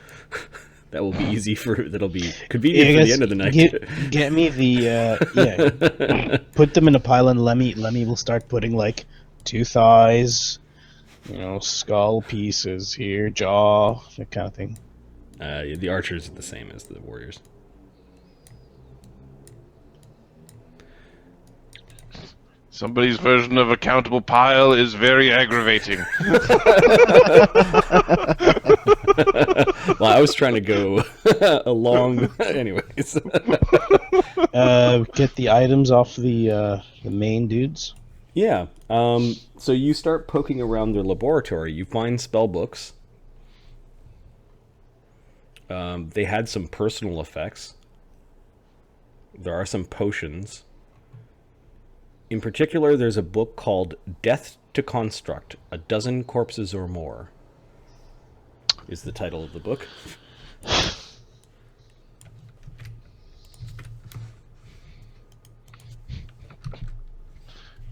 Speaker 2: that will be easy that'll be convenient for the end of the night.
Speaker 3: Get me the put them in a pile, and Lemmy will start putting like 2 thighs, skull pieces here, jaw, that kind of thing.
Speaker 2: The archers are the same as the warriors.
Speaker 1: Somebody's version of a countable pile is very aggravating.
Speaker 2: Well, I was trying to go along. Anyways.
Speaker 3: Get the items off the main dudes.
Speaker 2: Yeah. So you start poking around their laboratory. You find spell books. They had some personal effects. There are some potions. In particular, there's a book called Death to Construct, A Dozen Corpses or More, is the title of the book.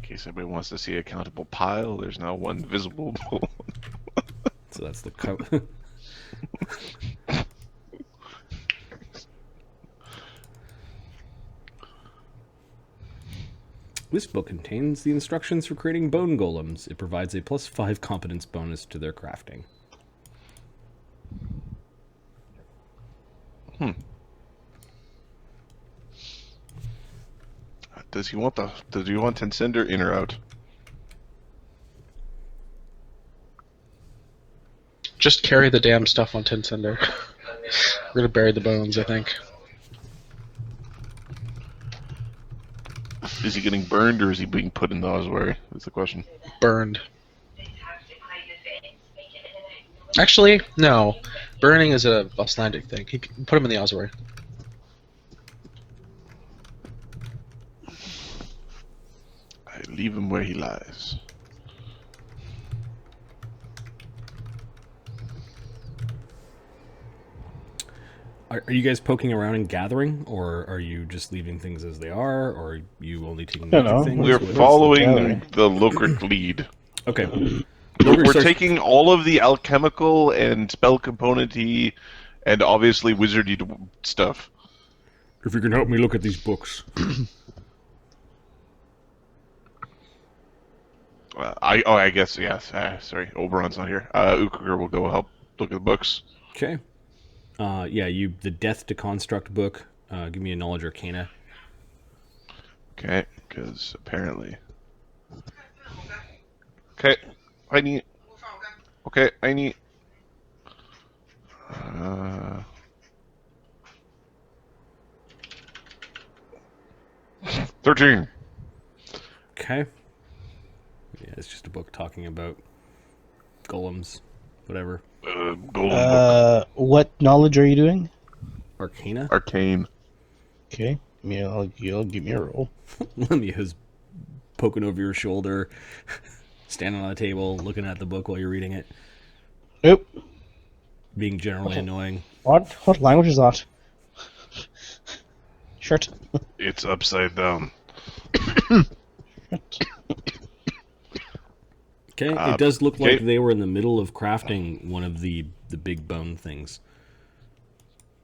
Speaker 1: case anybody wants to see a countable pile, there's now one visible.
Speaker 2: So that's the This book contains the instructions for creating bone golems. It provides a +5 competence bonus to their crafting.
Speaker 1: Does he want Tensender in or out?
Speaker 4: Just carry the damn stuff on Tinsender. We're gonna bury the bones, I think.
Speaker 1: Is he getting burned or is he being put in the ossuary? That's the question.
Speaker 4: Burned. Actually, no. Burning is a Icelandic thing. He can put him in the ossuary.
Speaker 1: I leave him where he lies.
Speaker 2: Are you guys poking around and gathering, or are you just leaving things as they are, or are you only taking
Speaker 3: No,
Speaker 2: magic
Speaker 3: no.
Speaker 2: things?
Speaker 1: We're
Speaker 2: What-
Speaker 1: following
Speaker 3: gathering?
Speaker 1: the Lokrik lead.
Speaker 2: Okay.
Speaker 1: We're
Speaker 2: Lokrik starts-
Speaker 1: taking all of the alchemical and spell component-y and obviously wizardy stuff.
Speaker 2: If you can help me look at these books.
Speaker 1: I guess, yes. Sorry, Oberon's not here. Ukher will go help look at the books.
Speaker 2: Okay. The Death to Construct book. Give me a Knowledge Arcana.
Speaker 1: Okay, because apparently... Okay, I need... 13.
Speaker 2: Okay. Yeah, it's just a book talking about golems, whatever.
Speaker 1: Golden book.
Speaker 3: What knowledge are you doing?
Speaker 2: Arcana?
Speaker 1: Arcane.
Speaker 3: Okay. You'll give me a roll.
Speaker 2: Lemmy-O's poking over your shoulder, standing on the table, looking at the book while you're reading it,
Speaker 3: Nope.
Speaker 2: being generally annoying.
Speaker 3: What language is that? Shirt.
Speaker 1: It's upside down.
Speaker 2: Okay, it does look like
Speaker 1: okay.
Speaker 2: they were in the middle of crafting one of the big bone things.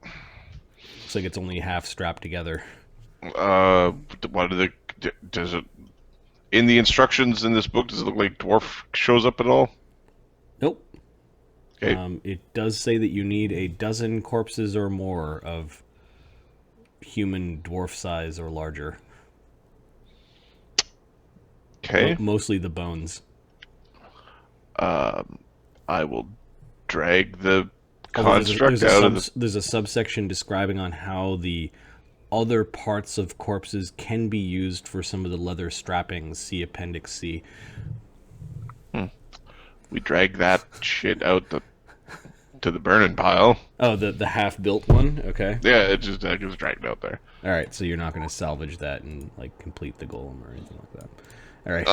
Speaker 2: Looks like it's only half strapped together.
Speaker 1: What do does it... In the instructions in this book, does it look like dwarf shows up at all?
Speaker 2: Nope.
Speaker 1: Okay.
Speaker 2: It does say that you need a dozen corpses or more of human dwarf size or larger.
Speaker 1: Okay.
Speaker 2: Mostly the bones.
Speaker 1: I will drag the
Speaker 2: Although
Speaker 1: construct out of the...
Speaker 2: there's a subsection describing on how the other parts of corpses can be used for some of the leather strappings. See Appendix C.
Speaker 1: We drag that shit out to the burning pile.
Speaker 2: Oh, the half-built one? Okay.
Speaker 1: Yeah, it just dragged out there.
Speaker 2: All right, so you're not going to salvage that and like complete the golem or anything like that. All right.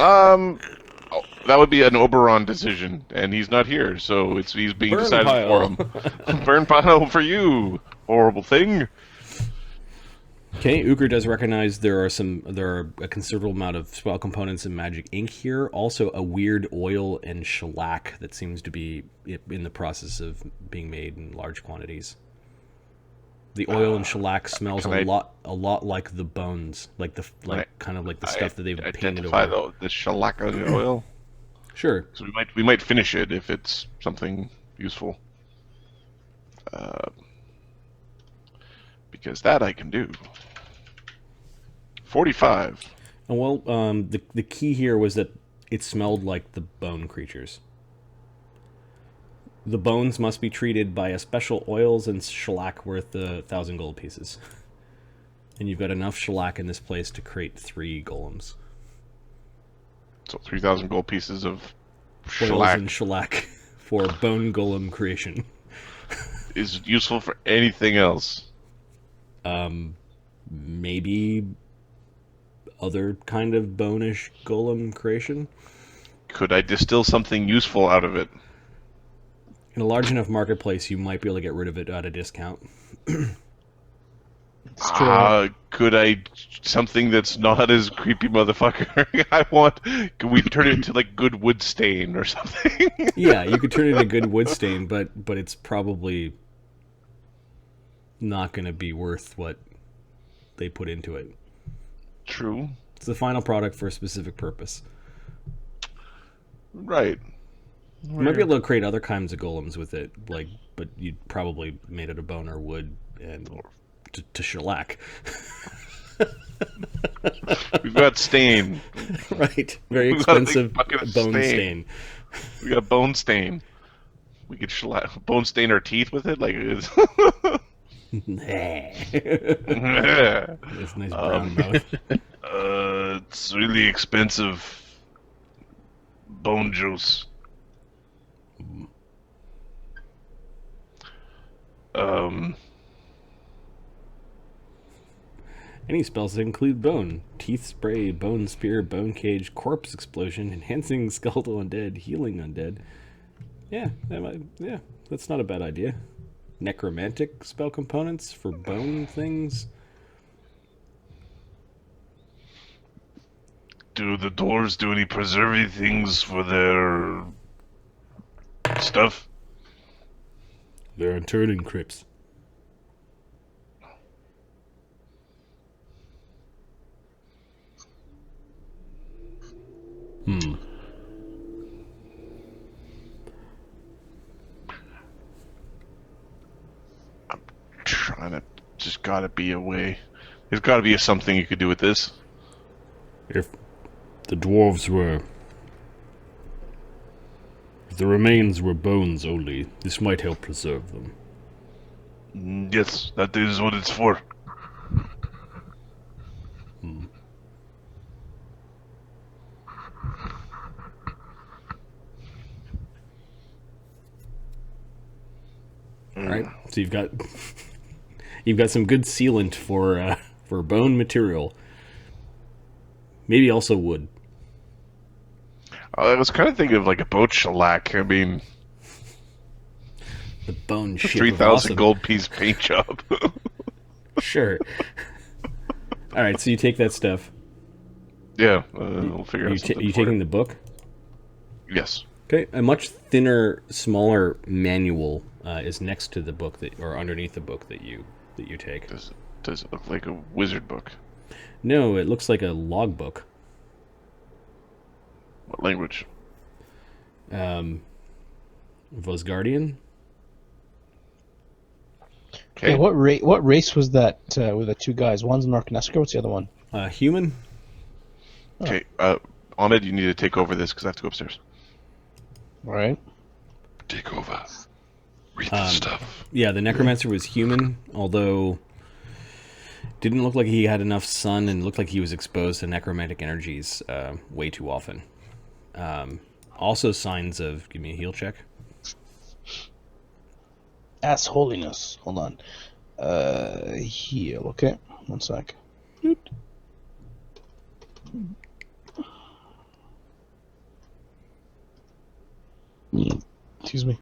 Speaker 1: That would be an Oberon decision, and he's not here, so he's being
Speaker 2: Burn
Speaker 1: decided
Speaker 2: pile.
Speaker 1: for him. Burn pile for you, horrible thing.
Speaker 2: Okay, Ukher does recognize there are a considerable amount of spell components and magic ink here. Also, a weird oil and shellac that seems to be in the process of being made in large quantities. The oil and shellac smells a lot like the bones, like the stuff that they've painted
Speaker 1: identify
Speaker 2: over.
Speaker 1: the shellac on the oil.
Speaker 2: Sure.
Speaker 1: So we might finish it if it's something useful. Because that I can do. 45.
Speaker 2: And well, the key here was that it smelled like the bone creatures. The bones must be treated by a special oils and shellac worth 1,000 gold pieces. And you've got enough shellac in this place to create 3 golems.
Speaker 1: So 3,000 gold pieces of
Speaker 2: Oils
Speaker 1: shellac
Speaker 2: and shellac for bone golem creation.
Speaker 1: is useful for anything else.
Speaker 2: Maybe other kind of bone-ish golem creation.
Speaker 1: Could I distill something useful out of it?
Speaker 2: In a large enough marketplace, you might be able to get rid of it at a discount.
Speaker 3: It's true.
Speaker 1: Could I something that's not as creepy, motherfucker? I want. Could we turn it into like good wood stain or something?
Speaker 2: Yeah, you could turn it into good wood stain, but it's probably not going to be worth what they put into it.
Speaker 1: True.
Speaker 2: It's the final product for a specific purpose.
Speaker 1: Right.
Speaker 2: You might be able to create other kinds of golems with it, like, but you'd probably made it of bone or wood and to shellac.
Speaker 1: We've got stain.
Speaker 2: Right. Very
Speaker 1: We've got a big
Speaker 2: expensive
Speaker 1: bucket of
Speaker 2: bone
Speaker 1: stain.
Speaker 2: stain.
Speaker 1: We got bone stain. We could bone stain our teeth with it, like it's
Speaker 2: This nice brown mouth.
Speaker 1: it's really expensive. Bone juice.
Speaker 2: Any spells that include bone: teeth spray, bone spear, bone cage, corpse explosion, enhancing skeletal undead, healing undead. Yeah, that's not a bad idea. Necromantic spell components for bone things.
Speaker 1: Do the dwarves do any preserving things for their stuff?
Speaker 2: They're interred in crypts.
Speaker 1: Trying to, just gotta be a way. There's gotta be something you could do with this.
Speaker 2: If the dwarves were... If the remains were bones only, this might help preserve them.
Speaker 1: Yes, that is what it's for.
Speaker 2: Alright, so you've got... You've got some good sealant for bone material. Maybe also wood.
Speaker 1: I was kind of thinking of like a boat shellac. I mean,
Speaker 2: The bone ship
Speaker 1: 3,000
Speaker 2: of awesome.
Speaker 1: gold piece paint job.
Speaker 2: Sure. Alright, so you take that stuff.
Speaker 1: Yeah, we'll figure out something.
Speaker 2: You
Speaker 1: for
Speaker 2: taking
Speaker 1: it.
Speaker 2: the book?
Speaker 1: Yes.
Speaker 2: Okay, a much thinner, smaller manual is next to the book or underneath the book that you take.
Speaker 1: Does it look like a wizard book?
Speaker 2: No, it looks like a logbook.
Speaker 1: What language?
Speaker 2: Vosgardian?
Speaker 1: Okay.
Speaker 3: Yeah, what race was that with the two guys? One's an Orknesker, what's the other one?
Speaker 2: Human?
Speaker 1: Okay. Ahmed, you need to take over this because I have to go upstairs.
Speaker 3: Alright.
Speaker 1: Take over. Read the stuff.
Speaker 2: Yeah, the necromancer was human, although didn't look like he had enough sun and looked like he was exposed to necromantic energies way too often. Also signs of... Give me a heal check.
Speaker 3: Ass holiness. Hold on. Heal, okay. 1 sec. Excuse me.